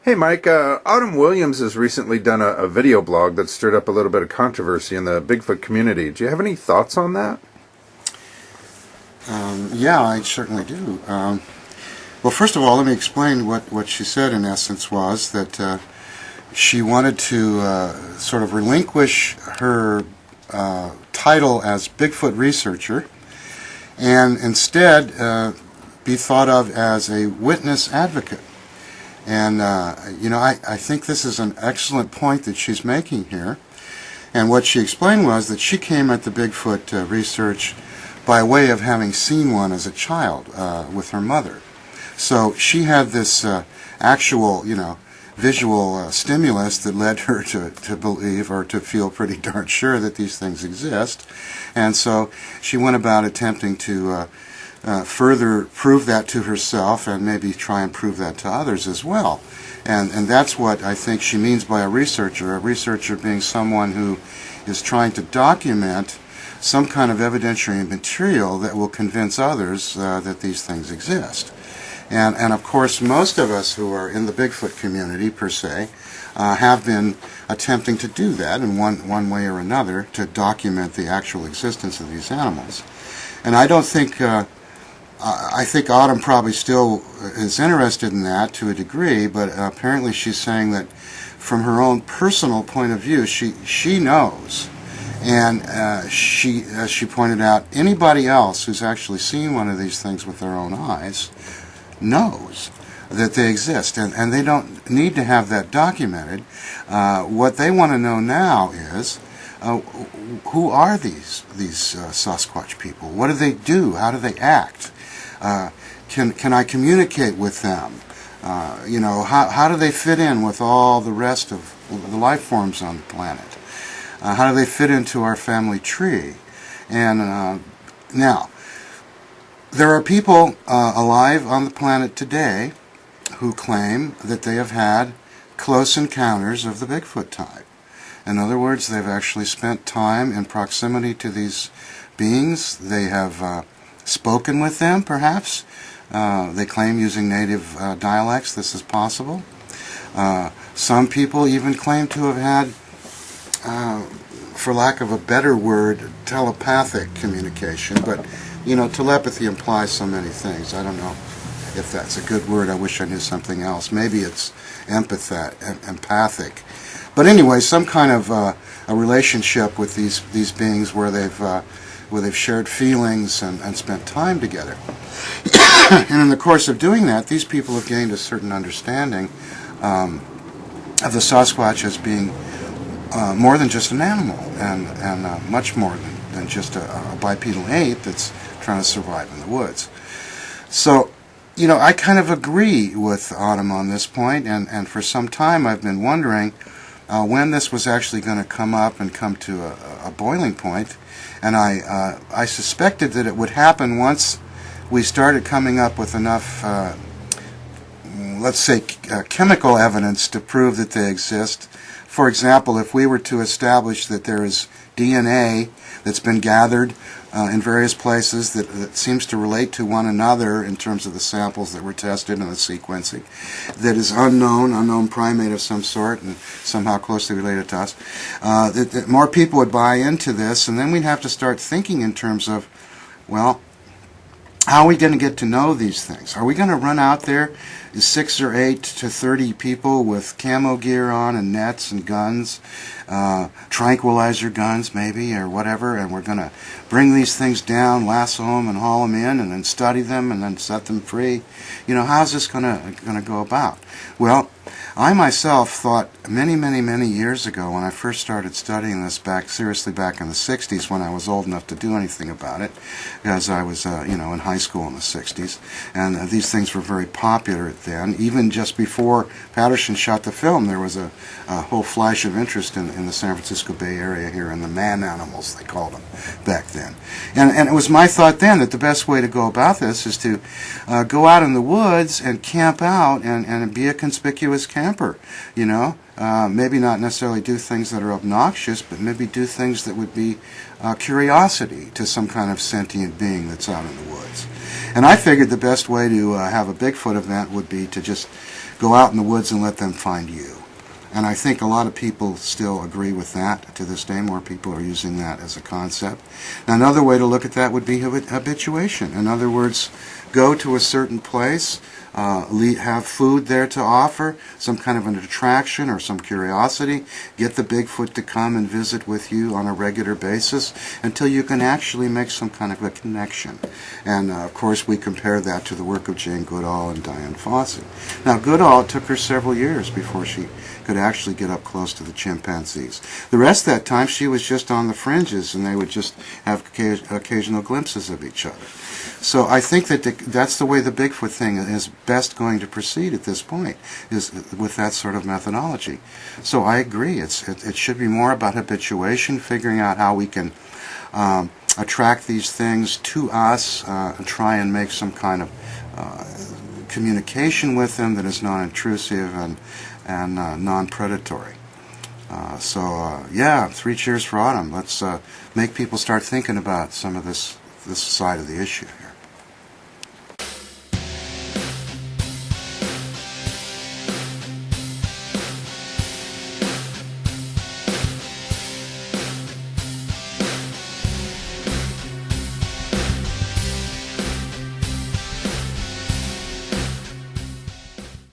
Hey Mike, Autumn Williams has recently done a video blog that stirred up a little bit of controversy in the Bigfoot community. Do you have any thoughts on that? Yeah, I certainly do. Well, first of all, let me explain what she said in essence was that she wanted to sort of relinquish her title as Bigfoot researcher and instead be thought of as a witness advocate. And, I think this is an excellent point that she's making here. And what she explained was that she came at the Bigfoot research by way of having seen one as a child with her mother. So she had this actual, visual stimulus that led her to believe or to feel pretty darn sure that these things exist. And so she went about attempting to further prove that to herself and maybe try and prove that to others as well. And that's what I think she means by a researcher being someone who is trying to document some kind of evidentiary material that will convince others that these things exist. And of course, most of us who are in the Bigfoot community, per se, have been attempting to do that in one way or another to document the actual existence of these animals. And I don't think, I think Autumn probably still is interested in that to a degree, but apparently she's saying that from her own personal point of view, she knows. And as she pointed out, anybody else who's actually seen one of these things with their own eyes knows that they exist, and they don't need to have that documented. What they want to know now is who are these Sasquatch people? What do they do? How do they act? Can I communicate with them? How do they fit in with all the rest of the life forms on the planet? How do they fit into our family tree? And now, there are people alive on the planet today who claim that they have had close encounters of the Bigfoot type. In other words, they've actually spent time in proximity to these beings. They have spoken with them, perhaps. They claim using native dialects this is possible. Some people even claim to have had, for lack of a better word, telepathic communication, but telepathy implies so many things. I don't know if that's a good word. I wish I knew something else. Maybe it's empathic. But anyway, some kind of a relationship with these beings where they've shared feelings and spent time together. And in the course of doing that, these people have gained a certain understanding of the Sasquatch as being more than just an animal, and much more than just a bipedal ape that's trying to survive in the woods. So, I kind of agree with Autumn on this point, and for some time I've been wondering when this was actually going to come up and come to a boiling point, and I suspected that it would happen once we started coming up with enough, let's say, chemical evidence to prove that they exist. For example, if we were to establish that there is DNA that's been gathered in various places that seems to relate to one another in terms of the samples that were tested and the sequencing, that is unknown primate of some sort and somehow closely related to us, that more people would buy into this, and then we'd have to start thinking in terms of, well, how are we going to get to know these things? Are we going to run out there, 6 or 8 to 30 people with camo gear on and nets and guns, tranquilizer guns maybe or whatever, and we're going to bring these things down, lasso them and haul them in, and then study them and then set them free? How's this going to go about? Well, I myself thought many years ago, when I first started studying this seriously back in the 60s, when I was old enough to do anything about it, because I was in high school in the 60s, and these things were very popular then. Even just before Patterson shot the film, there was a whole flash of interest in the San Francisco Bay Area here, in the man animals, they called them back then. And it was my thought then that the best way to go about this is to go out in the woods and camp out and be a conspicuous camper, maybe not necessarily do things that are obnoxious, but maybe do things that would be curiosity to some kind of sentient being that's out in the woods. And I figured the best way to have a Bigfoot event would be to just go out in the woods and let them find you. And I think a lot of people still agree with that to this day. More people are using that as a concept. Now, another way to look at that would be habituation. In other words, go to a certain place, have food there to offer, some kind of an attraction or some curiosity, get the Bigfoot to come and visit with you on a regular basis until you can actually make some kind of a connection. And of course we compare that to the work of Jane Goodall and Diane Fossey. Now Goodall, it took her several years before she could actually get up close to the chimpanzees. The rest of that time she was just on the fringes, and they would just have occasional glimpses of each other. So I think that that's the way the Bigfoot thing is best going to proceed at this point, is with that sort of methodology. So I agree. It should be more about habituation, figuring out how we can attract these things to us, and try and make some kind of communication with them that is non-intrusive and non-predatory. Yeah, 3 cheers for autumn. Let's make people start thinking about some of this side of the issue here.